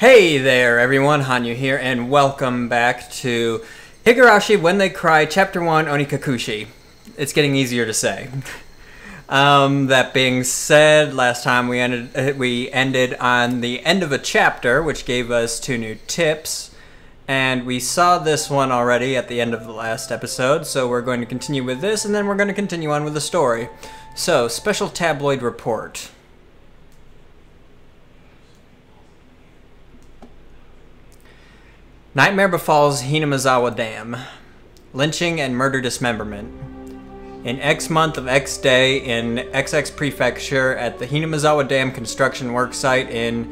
Hey there everyone, Hanyou here, and welcome back to Higurashi When They Cry, Ch.1 Onikakushi. It's getting easier to say. That being said, last time we ended on the end of a chapter, which gave us 2 new tips, and we saw this one already at the end of the last episode, so we're going to continue with this, and then we're going to continue on with the story. So, special tabloid report. Nightmare befalls Hinamizawa Dam. Lynching and murder dismemberment. In X month of X day in XX Prefecture at the Hinamizawa Dam construction worksite in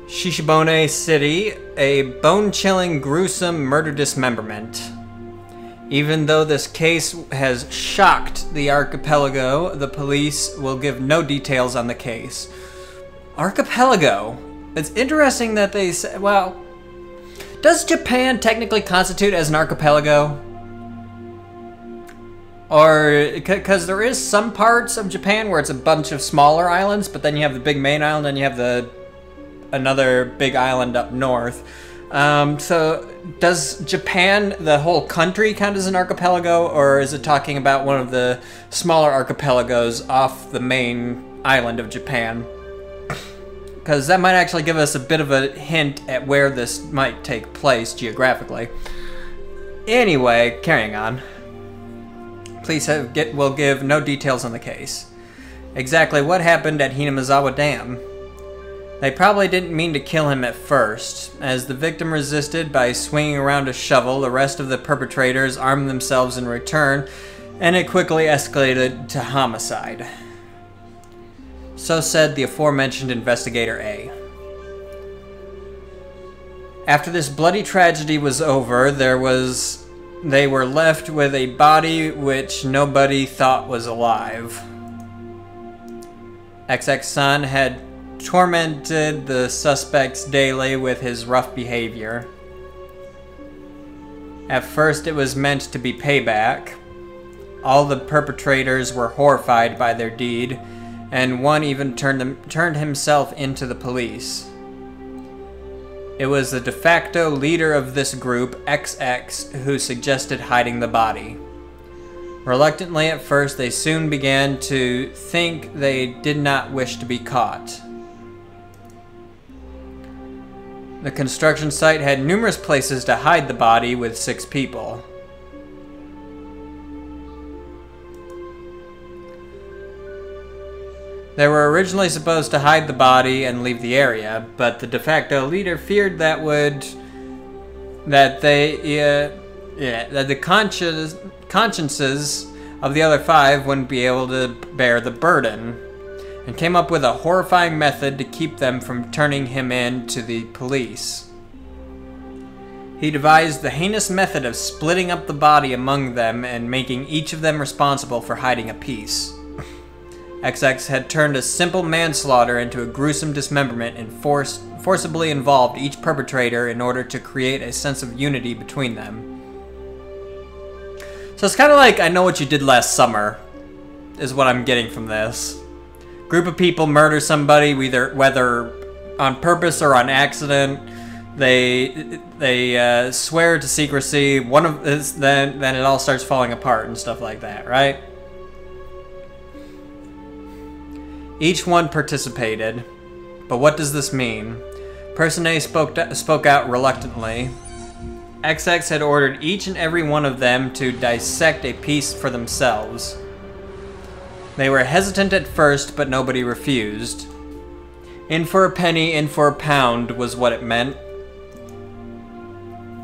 Shishibone City, a bone-chilling, gruesome murder dismemberment. Even though this case has shocked the archipelago, the police will give no details on the case. Archipelago? It's interesting that they say, well, does Japan technically constitute as an archipelago? Or, because there is some parts of Japan where it's a bunch of smaller islands, but then you have the big main island and you have another big island up north. So, does Japan, the whole country, count as an archipelago, or is it talking about one of the smaller archipelagos off the main island of Japan? Because that might actually give us a bit of a hint at where this might take place geographically. Anyway, carrying on. Police will give no details on the case. Exactly what happened at Hinamizawa Dam? They probably didn't mean to kill him at first. As the victim resisted by swinging around a shovel, the rest of the perpetrators armed themselves in return, and it quickly escalated to homicide. So said the aforementioned Investigator A. After this bloody tragedy was over, they were left with a body which nobody thought was alive. XX-san had tormented the suspects daily with his rough behavior. At first it was meant to be payback. All the perpetrators were horrified by their deed, and one even turned himself into the police. It was the de facto leader of this group, XX, who suggested hiding the body. Reluctantly at first, they soon began to think they did not wish to be caught. The construction site had numerous places to hide the body with 6 people. They were originally supposed to hide the body and leave the area, but the de facto leader feared that the consciences of the other 5 wouldn't be able to bear the burden, and came up with a horrifying method to keep them from turning him in to the police. He devised the heinous method of splitting up the body among them and making each of them responsible for hiding a piece. XX had turned a simple manslaughter into a gruesome dismemberment and forcibly involved each perpetrator in order to create a sense of unity between them. So it's kind of like, I know what you did last summer, is what I'm getting from this. Group of people murder somebody, whether on purpose or on accident. They swear to secrecy. Then it all starts falling apart and stuff like that, right? Each one participated, but what does this mean? Person A spoke out reluctantly. XX had ordered each and every one of them to dissect a piece for themselves. They were hesitant at first, but nobody refused. In for a penny, in for a pound was what it meant.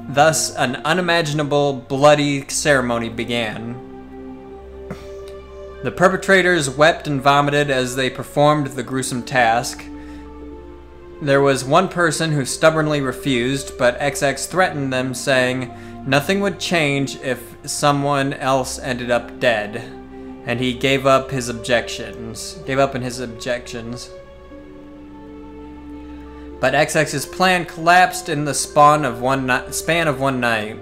Thus, an unimaginable, bloody ceremony began. The perpetrators wept and vomited as they performed the gruesome task. There was one person who stubbornly refused, but XX threatened them, saying nothing would change if someone else ended up dead, and he gave up in his objections. But XX's plan collapsed in the span of one night.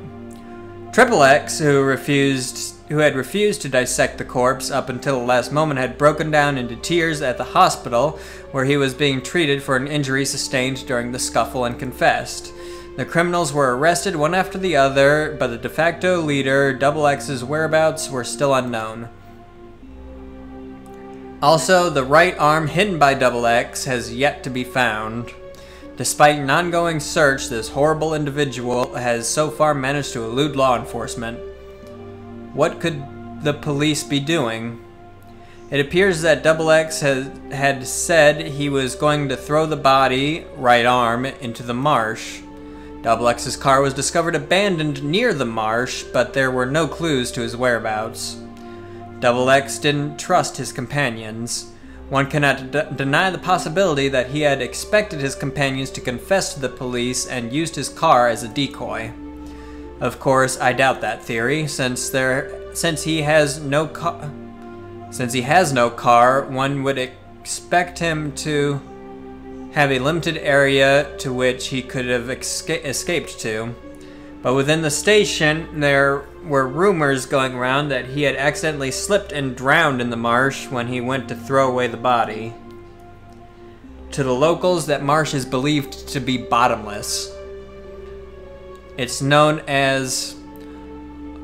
X, who had refused to dissect the corpse up until the last moment, had broken down into tears at the hospital where he was being treated for an injury sustained during the scuffle and confessed. The criminals were arrested one after the other, but the de facto leader, X's whereabouts were still unknown. Also, the right arm hidden by X has yet to be found. Despite an ongoing search, this horrible individual has so far managed to elude law enforcement. What could the police be doing? It appears that X had said he was going to throw the body, right arm, into the marsh. X's car was discovered abandoned near the marsh, but there were no clues to his whereabouts. X didn't trust his companions. One cannot deny the possibility that he had expected his companions to confess to the police and used his car as a decoy. Of course, I doubt that theory, since he has no car, one would expect him to have a limited area to which he could have escaped to. But within the station, there were rumors going around that he had accidentally slipped and drowned in the marsh when he went to throw away the body. To the locals, that marsh is believed to be bottomless. It's known as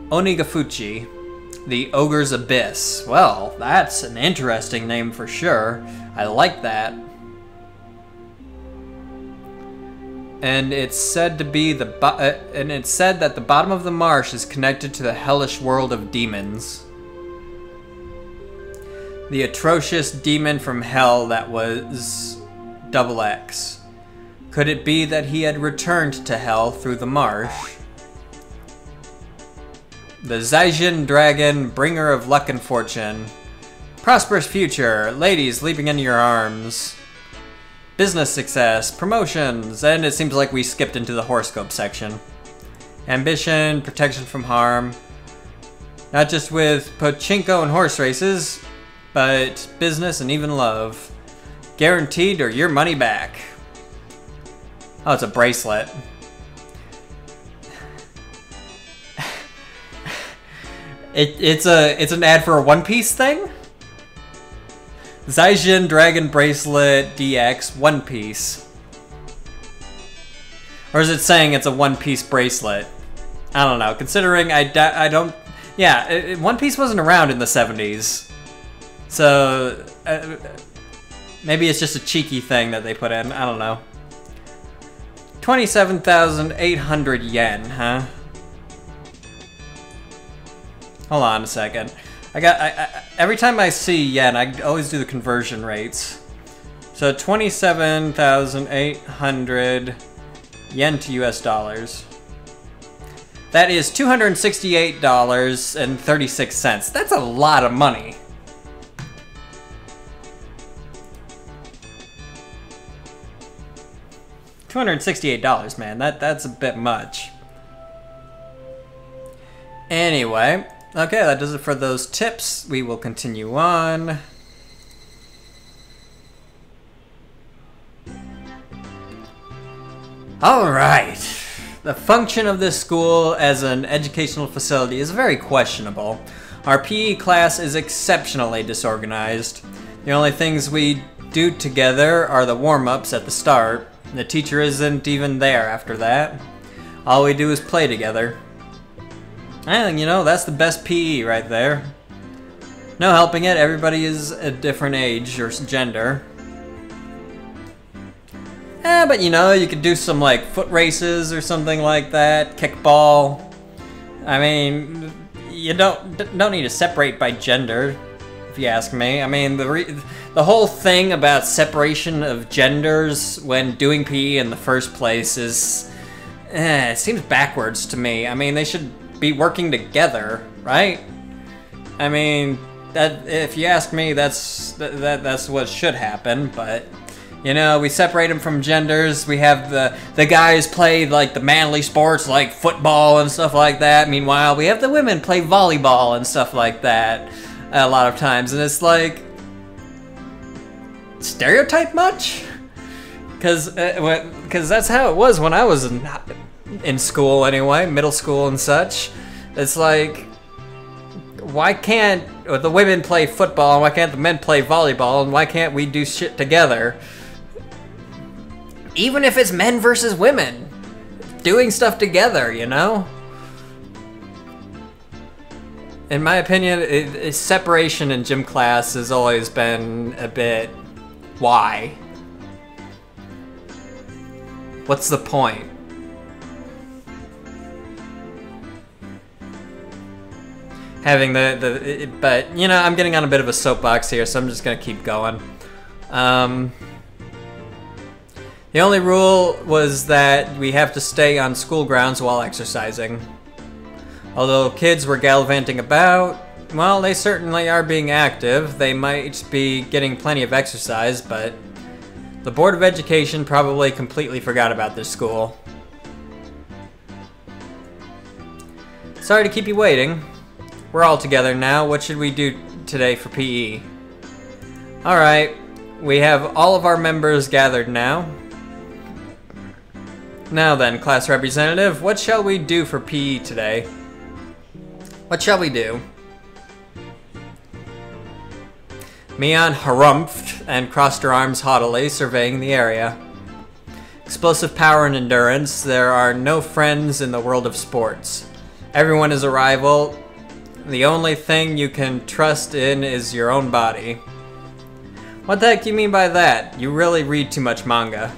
Onikakushi, the Ogre's Abyss. Well, that's an interesting name for sure. I like that. And it's said that the bottom of the marsh is connected to the hellish world of demons. The atrocious demon from hell that was X. Could it be that he had returned to hell through the marsh? The Zaijin dragon, bringer of luck and fortune. Prosperous future, ladies leaping into your arms. Business success, promotions, and it seems like we skipped into the horoscope section. Ambition, protection from harm. Not just with pachinko and horse races, but business and even love. Guaranteed or your money back. Oh, it's a bracelet. It's an ad for a One Piece thing? Zaijin Dragon Bracelet DX One Piece. Or is it saying it's a One Piece bracelet? I don't know. Considering I don't... Yeah, One Piece wasn't around in the 70s. So... maybe it's just a cheeky thing that they put in. I don't know. 27,800 yen, huh? Hold on a second. Every time I see yen, I always do the conversion rates. So 27,800 yen to US dollars. That is $268.36. That's a lot of money. $268, man. That's a bit much. Anyway, okay, that does it for those tips. We will continue on. Alright. The function of this school as an educational facility is very questionable. Our PE class is exceptionally disorganized. The only things we do together are the warm-ups at the start. The teacher isn't even there after that. All we do is play together. And, you know, that's the best PE right there. No helping it, everybody is a different age or gender. But you know, you could do some like foot races or something like that, kickball. I mean, you don't need to separate by gender, if you ask me. I mean, the whole thing about separation of genders when doing PE in the first place is, it seems backwards to me. I mean, they should be working together, right? I mean, that if you ask me, that's what should happen. But you know, we separate them from genders. We have the guys play like the manly sports like football and stuff like that. Meanwhile, we have the women play volleyball and stuff like that a lot of times, and it's like, stereotype much? Because that's how it was when I was in school anyway, middle school and such. It's like, why can't the women play football and why can't the men play volleyball and why can't we do shit together? Even if it's men versus women, doing stuff together, you know? In my opinion, separation in gym class has always been a bit, why? What's the point? Having but, you know, I'm getting on a bit of a soapbox here, so I'm just gonna keep going. The only rule was that we have to stay on school grounds while exercising. Although kids were gallivanting about, well, they certainly are being active. They might be getting plenty of exercise, but the Board of Education probably completely forgot about their school. Sorry to keep you waiting. We're all together now. What should we do today for PE? Alright, we have all of our members gathered now. Now then, class representative, what shall we do for PE today? What shall we do? Mian harumphed and crossed her arms haughtily, surveying the area. Explosive power and endurance, there are no friends in the world of sports. Everyone is a rival. The only thing you can trust in is your own body. What the heck do you mean by that? You really read too much manga.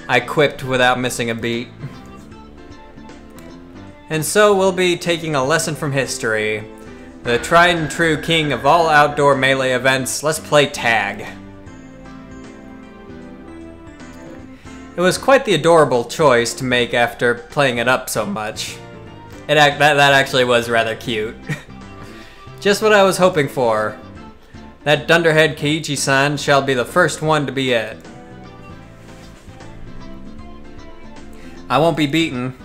I quipped without missing a beat. And so we'll be taking a lesson from history. The tried and true king of all outdoor melee events, let's play tag. It was quite the adorable choice to make after playing it up so much. That actually was rather cute. Just what I was hoping for. That dunderhead Keiichi-san shall be the first one to be it. I won't be beaten.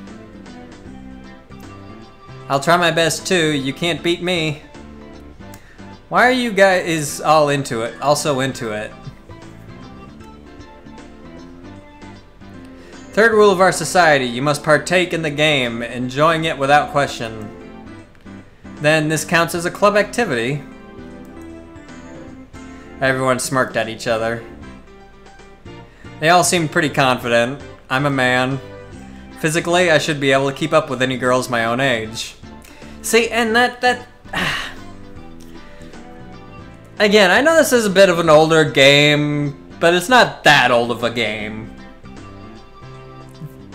I'll try my best too, you can't beat me. Why are you guys all into it, also into it? Third rule of our society, you must partake in the game, enjoying it without question. Then this counts as a club activity. Everyone smirked at each other. They all seemed pretty confident. I'm a man. Physically, I should be able to keep up with any girls my own age. See, and that... Again, I know this is a bit of an older game, but it's not that old of a game.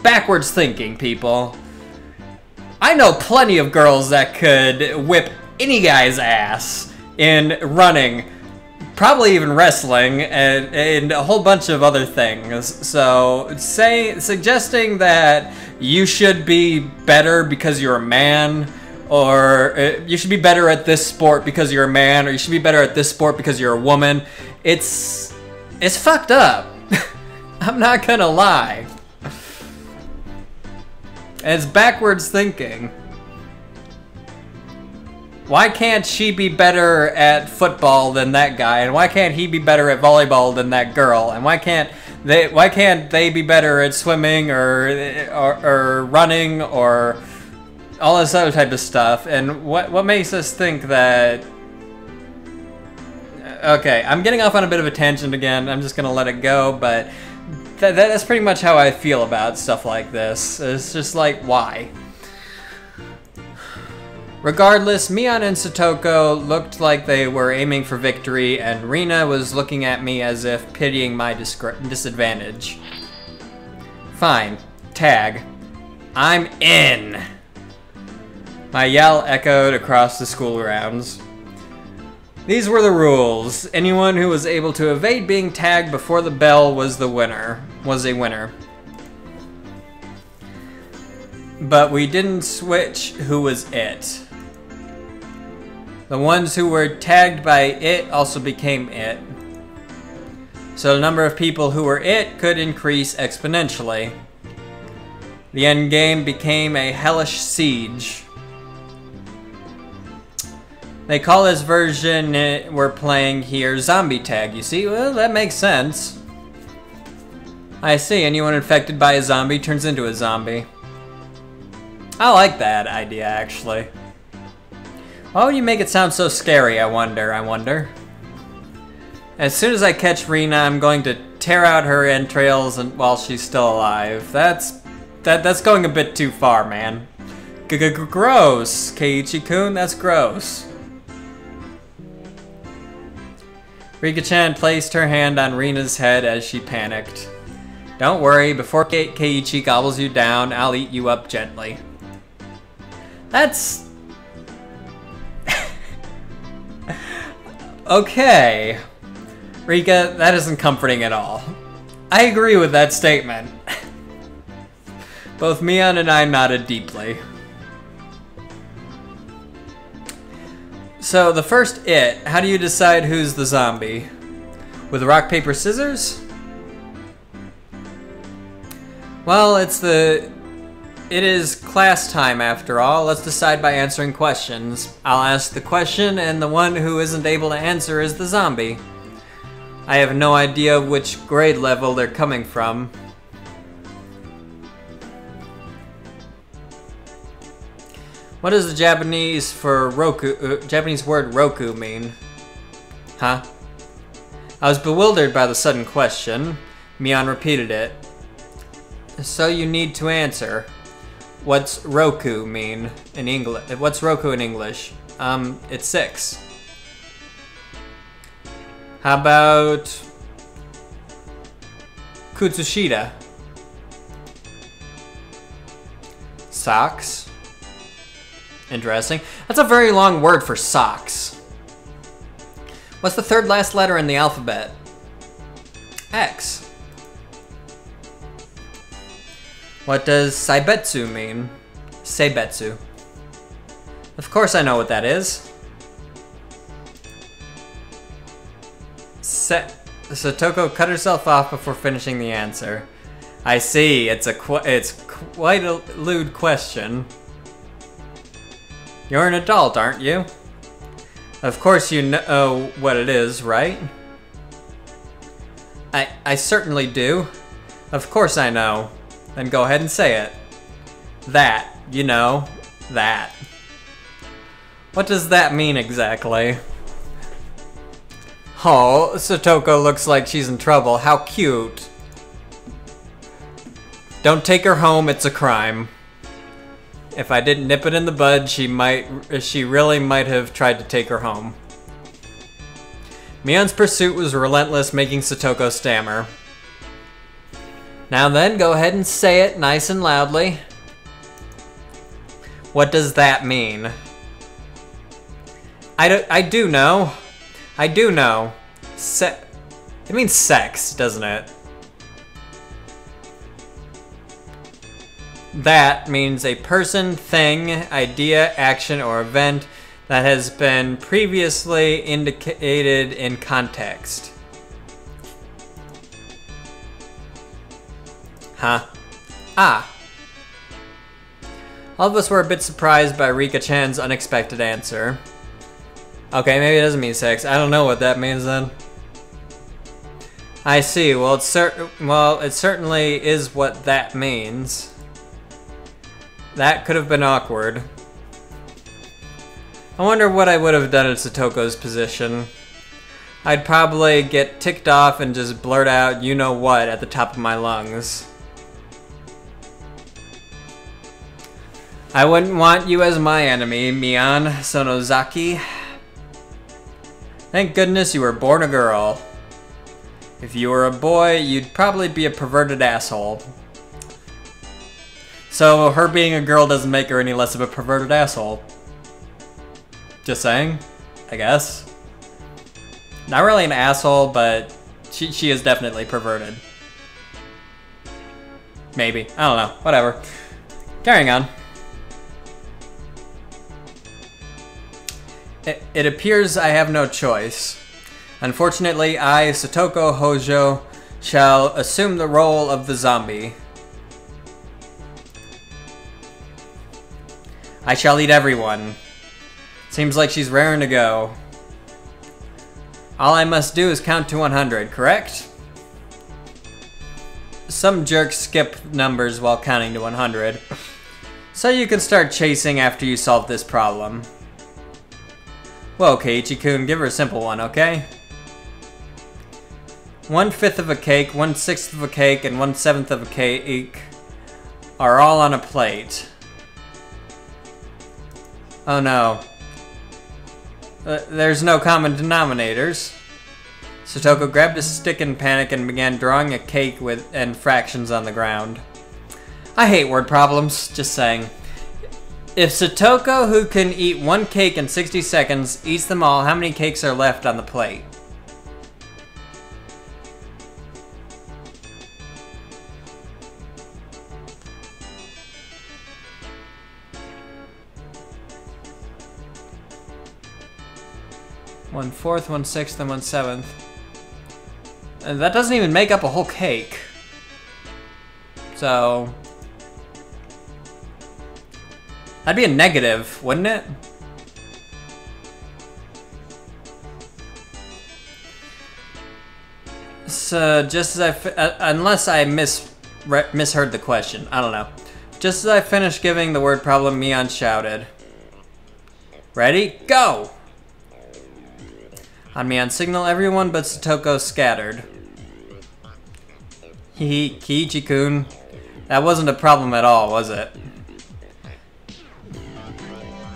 Backwards thinking, people. I know plenty of girls that could whip any guy's ass in running, probably even wrestling, and a whole bunch of other things. So, suggesting that you should be better because you're a man, or you should be better at this sport because you're a man, or you should be better at this sport because you're a woman, it's fucked up. I'm not gonna lie. It's backwards thinking. Why can't she be better at football than that guy? And why can't he be better at volleyball than that girl? And why can't they be better at swimming or running or all this other type of stuff? And what makes us think that... Okay, I'm getting off on a bit of a tangent again. I'm just gonna let it go, but that's pretty much how I feel about stuff like this. It's just like, why? Regardless, Mian and Satoko looked like they were aiming for victory, and Rina was looking at me as if pitying my disadvantage. Fine. Tag. I'm in! My yell echoed across the school grounds. These were the rules. Anyone who was able to evade being tagged before the bell was a winner. But we didn't switch who was it. The ones who were tagged by it also became it. So the number of people who were it could increase exponentially. The end game became a hellish siege. They call this version we're playing here zombie tag, you see? Well, that makes sense. I see, anyone infected by a zombie turns into a zombie. I like that idea, actually. Why would you make it sound so scary, I wonder. As soon as I catch Rina, I'm going to tear out her entrails while she's still alive. That's going a bit too far, man. Gross, Keiichi-kun, that's gross. Rika-chan placed her hand on Rina's head as she panicked. Don't worry, before Keiichi gobbles you down, I'll eat you up gently. That's... okay. Rika, that isn't comforting at all. I agree with that statement. Both Mion and I nodded deeply. So, the first it, how do you decide who's the zombie? With rock, paper, scissors? Well, it is class time after all. Let's decide by answering questions. I'll ask the question, and the one who isn't able to answer is the zombie. I have no idea which grade level they're coming from. What does the Japanese for Japanese word roku mean? Huh? I was bewildered by the sudden question. Mion repeated it. So you need to answer. What's roku mean in English? What's roku in English? It's 6. How about Kutsushita? Socks? Interesting. That's a very long word for socks. What's the third last letter in the alphabet? X. What does Seibetsu mean? Seibetsu. Of course I know what that is. Satoko cut herself off before finishing the answer. I see, it's quite a lewd question. You're an adult, aren't you? Of course you know what it is, right? I certainly do. Of course I know. Then go ahead and say it. That, you know, that. What does that mean exactly? Oh, Satoko looks like she's in trouble. How cute. Don't take her home, it's a crime. If I didn't nip it in the bud, she really might have tried to take her home. Mion's pursuit was relentless, making Satoko stammer. Now then, go ahead and say it nice and loudly. What does that mean? I do know. I do know. It means sex, doesn't it? That means a person, thing, idea, action, or event that has been previously indicated in context. Huh? Ah. All of us were a bit surprised by Rika-chan's unexpected answer. Okay, maybe it doesn't mean sex. I don't know what that means then. I see. Well, it certainly is what that means. That could have been awkward. I wonder what I would have done in Satoko's position. I'd probably get ticked off and just blurt out you know what at the top of my lungs. I wouldn't want you as my enemy, Mion Sonozaki. Thank goodness you were born a girl. If you were a boy, you'd probably be a perverted asshole. So her being a girl doesn't make her any less of a perverted asshole. Just saying, I guess. Not really an asshole, but she is definitely perverted. Maybe, I don't know, whatever. Carrying on. It appears I have no choice. Unfortunately, I, Satoko Hojo, shall assume the role of the zombie. I shall eat everyone. Seems like she's raring to go. All I must do is count to 100, correct? Some jerks skip numbers while counting to 100. So you can start chasing after you solve this problem. Whoa, Keiichi-kun, give her a simple one, okay? 1/5 of a cake, 1/6 of a cake, and 1/7 of a cake are all on a plate. Oh no. There's no common denominators. Satoko grabbed a stick in panic and began drawing a cake and fractions on the ground. I hate word problems, just saying. If Satoko, who can eat one cake in 60 seconds, eats them all, how many cakes are left on the plate? One-fourth, 1/6, and 1/7. And that doesn't even make up a whole cake. So that'd be a negative, wouldn't it? So just as unless I misheard the question, I don't know. Just as I finished giving the word problem, Mion shouted. Ready? Go! On Mion's signal, everyone but Satoko scattered. Keiichi-kun, that wasn't a problem at all, was it?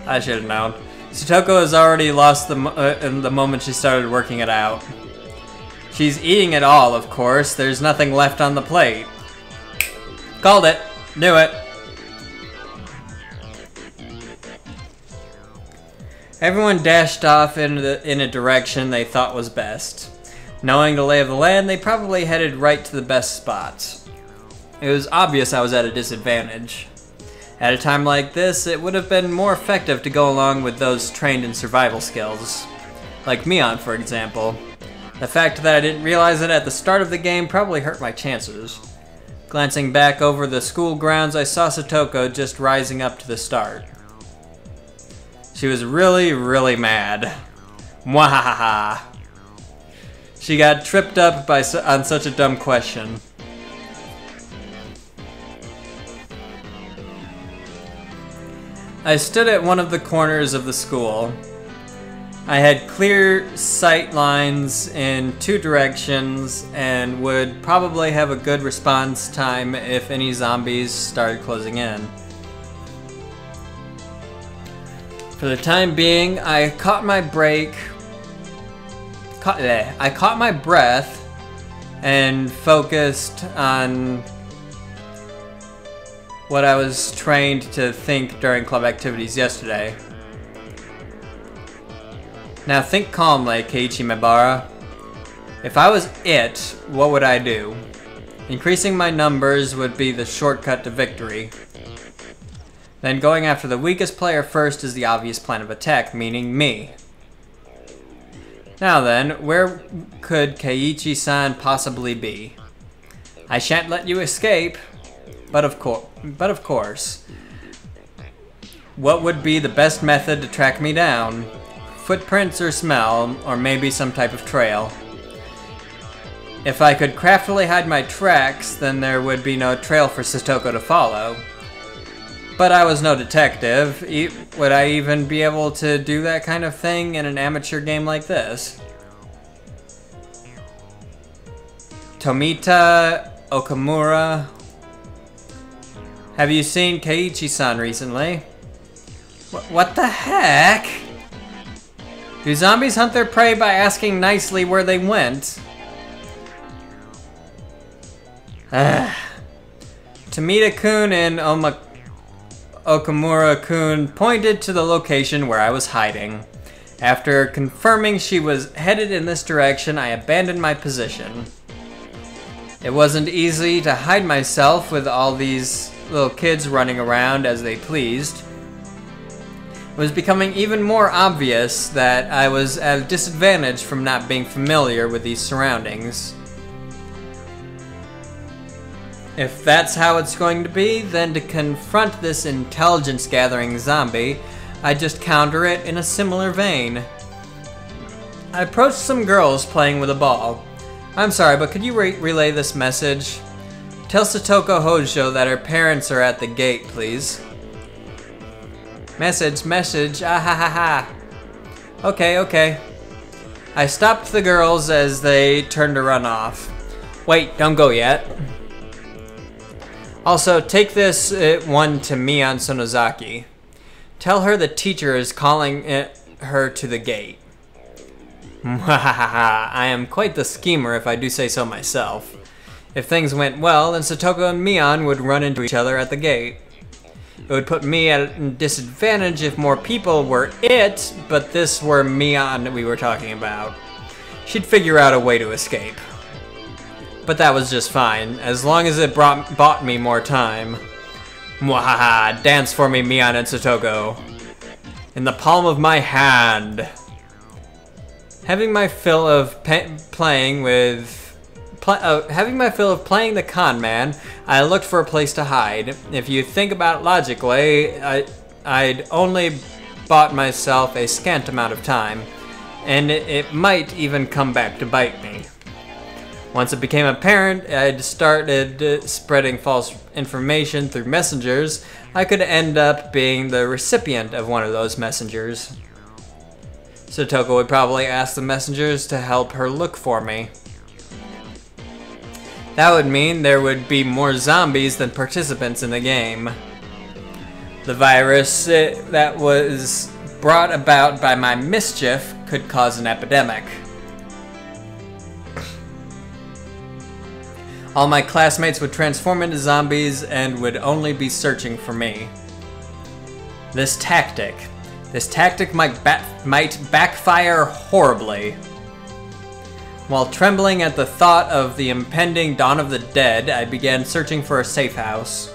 I should have known. Satoko has already lost in the moment she started working it out. She's eating it all, of course. There's nothing left on the plate. Called it. Knew it. Everyone dashed off in a direction they thought was best. Knowing the lay of the land, they probably headed right to the best spots. It was obvious I was at a disadvantage. At a time like this, it would have been more effective to go along with those trained in survival skills. Like Mion, for example. The fact that I didn't realize it at the start of the game probably hurt my chances. Glancing back over the school grounds, I saw Satoko just rising up to the start. She was really, really mad. Mwahaha. She got tripped up on such a dumb question. I stood at one of the corners of the school. I had clear sight lines in two directions and would probably have a good response time if any zombies started closing in. For the time being, I caught my breath and focused on what I was trained to think during club activities yesterday. Now think calmly, Keiichi Mibara. If I was it, what would I do? Increasing my numbers would be the shortcut to victory. Then going after the weakest player first is the obvious plan of attack, meaning me. Now then, where could Keiichi-san possibly be? I shan't let you escape, but of course. What would be the best method to track me down? Footprints or smell, or maybe some type of trail. If I could craftily hide my tracks, then there would be no trail for Satoko to follow. But I was no detective. Would I even be able to do that kind of thing in an amateur game like this? Tomita Okamura. Have you seen Keiichi-san recently? What the heck? Do zombies hunt their prey by asking nicely where they went? Tomita-kun and Okamura-kun pointed to the location where I was hiding. After confirming she was headed in this direction, I abandoned my position. It wasn't easy to hide myself with all these little kids running around as they pleased. It was becoming even more obvious that I was at a disadvantage from not being familiar with these surroundings. If that's how it's going to be, then to confront this intelligence-gathering zombie, I just counter it in a similar vein. I approached some girls playing with a ball. I'm sorry, but could you relay this message? Tell Satoko Hojo that her parents are at the gate, please. Message, ah ha ha ha. Okay. I stopped the girls as they turned to run off. Wait, don't go yet. Also, take this one to Mion Sonozaki. Tell her the teacher is calling her to the gate. I am quite the schemer if I do say so myself. If things went well, then Satoko and Mion would run into each other at the gate. It would put me at a disadvantage if more people were it, but this were Mion we were talking about. She'd figure out a way to escape. But that was just fine, as long as it bought me more time. Mwahaha, dance for me, Mion and Satoko. In the palm of my hand. Having my fill of playing the con man, I looked for a place to hide. If you think about it logically, I'd only bought myself a scant amount of time, and it might even come back to bite me. Once it became apparent I'd started spreading false information through messengers, I could end up being the recipient of one of those messengers. Satoko would probably ask the messengers to help her look for me. That would mean there would be more zombies than participants in the game. The virus that was brought about by my mischief could cause an epidemic. All my classmates would transform into zombies and would only be searching for me. This tactic might backfire horribly. While trembling at the thought of the impending dawn of the dead, I began searching for a safe house.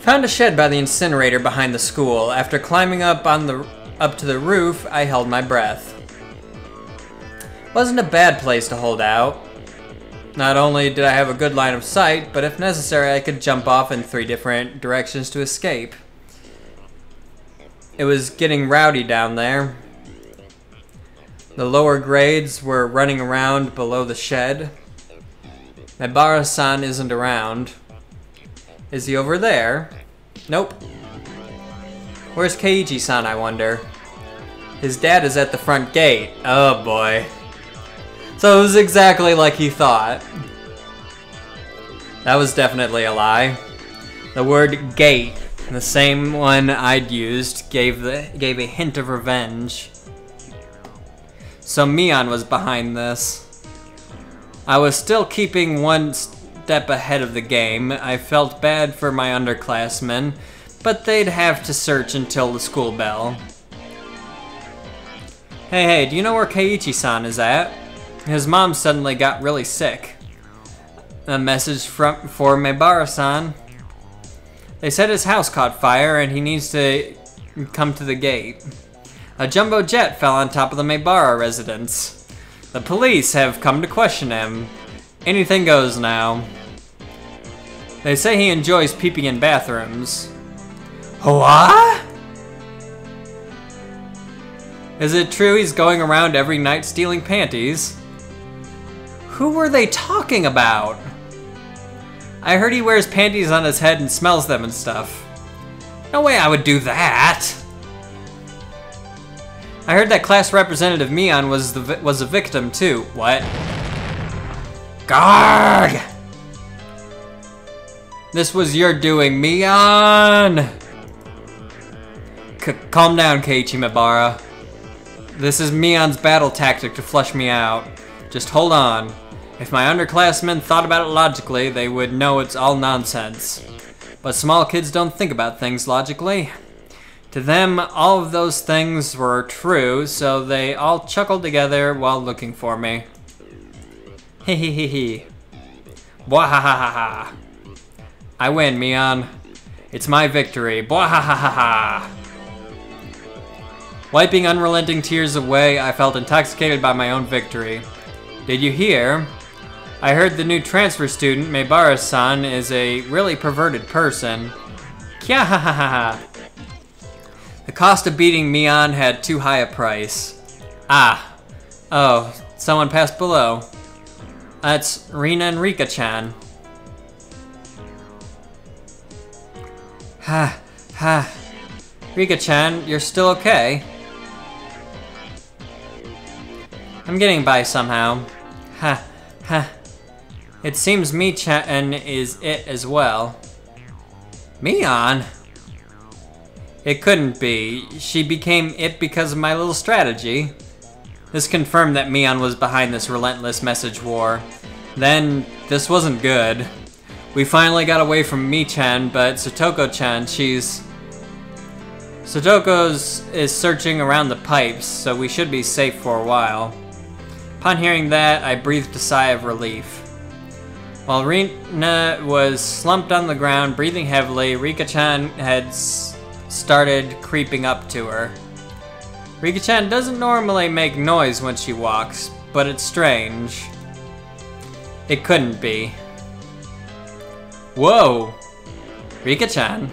Found a shed by the incinerator behind the school. After climbing up to the roof, I held my breath. Wasn't a bad place to hold out. Not only did I have a good line of sight, but if necessary I could jump off in 3 different directions to escape. It was getting rowdy down there. The lower grades were running around below the shed. Mibara-san isn't around. Is he over there? Nope. Where's Keiichi-san, I wonder? His dad is at the front gate. Oh boy. So it was exactly like he thought. That was definitely a lie. The word gate, the same one I'd used, gave a hint of revenge. So Mion was behind this. I was still keeping one step ahead of the game. I felt bad for my underclassmen, but they'd have to search until the school bell. Hey, do you know where Keiichi-san is at? His mom suddenly got really sick. A message for Mibara-san. They said his house caught fire and he needs to come to the gate. A jumbo jet fell on top of the Mibara residence. The police have come to question him. Anything goes now. They say he enjoys peeping in bathrooms. What? Is it true he's going around every night stealing panties? Who were they talking about? I heard he wears panties on his head and smells them and stuff. No way I would do that. I heard that class representative Mion was a victim too. What? Guard! This was your doing, Mion! Calm down, Keiichi Mibara. This is Mion's battle tactic to flush me out. Just hold on. If my underclassmen thought about it logically, they would know it's all nonsense. But small kids don't think about things logically. To them, all of those things were true, so they all chuckled together while looking for me. Hehehehe. Bwahahaha. I win, Mion. It's my victory. Bwahahaha. Wiping unrelenting tears away, I felt intoxicated by my own victory. Did you hear? I heard the new transfer student, Mibara-san, is a really perverted person. Kyahahaha. The cost of beating Mion had too high a price. Ah. Oh, someone passed below. That's Rina and Rika-chan. Ha. Rika-chan, you're still okay? I'm getting by somehow. Ha. Ha. It seems Mi-chan is it as well. Mion? It couldn't be. She became it because of my little strategy. This confirmed that Mion was behind this relentless message war. Then, this wasn't good. We finally got away from Mi-chan, but Satoko-chan, Satoko's is searching around the pipes, so we should be safe for a while. Upon hearing that, I breathed a sigh of relief. While Rina was slumped on the ground, breathing heavily, Rika-chan had started creeping up to her. Rika-chan doesn't normally make noise when she walks, but it's strange. It couldn't be. Whoa! Rika-chan?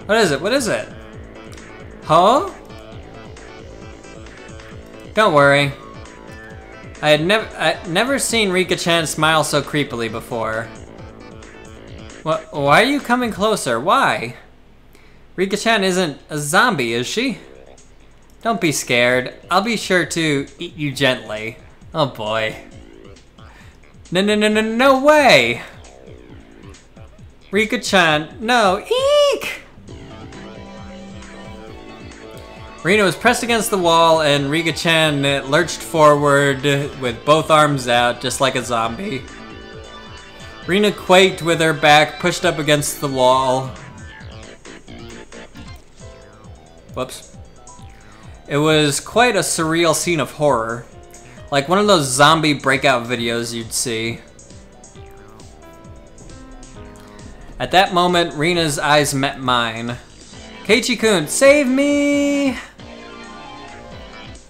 What is it? What is it? Huh? Don't worry. I had never seen Rika-chan smile so creepily before. Why are you coming closer? Why? Rika-chan isn't a zombie, is she? Don't be scared. I'll be sure to eat you gently. Oh boy. No way! Rika-chan, no, eek! Rina was pressed against the wall and Rika-chan lurched forward with both arms out, just like a zombie. Rina quaked with her back pushed up against the wall. Whoops. It was quite a surreal scene of horror. Like one of those zombie breakout videos you'd see. At that moment, Rina's eyes met mine. Keiichi-kun, save me!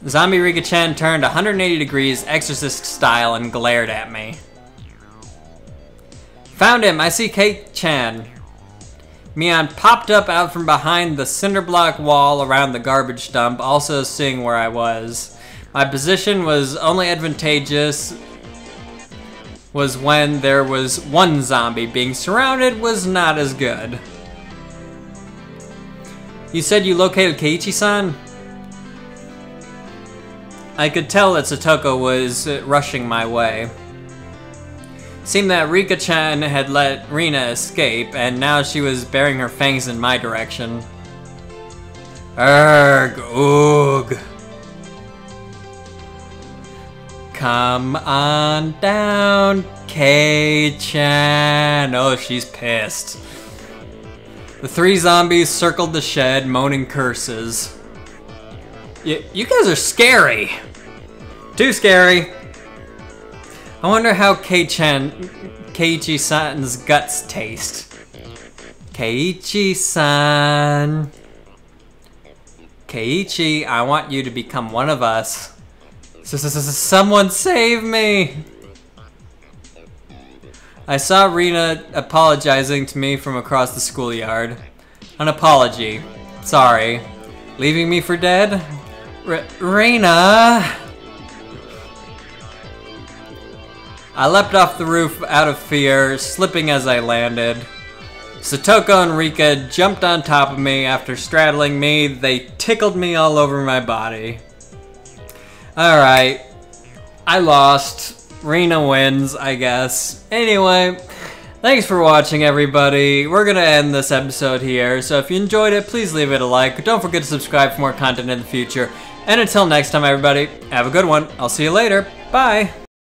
Zombie Rika-chan turned 180 degrees, exorcist style, and glared at me. Found him! I see Kei-chan. Mion popped up out from behind the cinder block wall around the garbage dump, also seeing where I was. My position was only advantageous was when there was one zombie. Being surrounded was not as good. You said you located Keiichi-san? I could tell that Satoko was rushing my way. Seemed that Rika-chan had let Rina escape, and now she was baring her fangs in my direction. Erg, oog. Come on down, Kei-chan. Oh, she's pissed. The three zombies circled the shed, moaning curses. You guys are scary. Too scary. I wonder how Keiichi-san's guts taste. Keiichi-san. Keiichi, I want you to become one of us. Someone save me! I saw Rina apologizing to me from across the schoolyard. An apology. Sorry. Leaving me for dead? Rina! I leapt off the roof out of fear, slipping as I landed. Satoko and Rika jumped on top of me. After straddling me, they tickled me all over my body. Alright. I lost. Rina wins, I guess. Anyway, thanks for watching, everybody. We're gonna end this episode here, so if you enjoyed it, please leave it a like. Don't forget to subscribe for more content in the future. And until next time, everybody, have a good one. I'll see you later. Bye!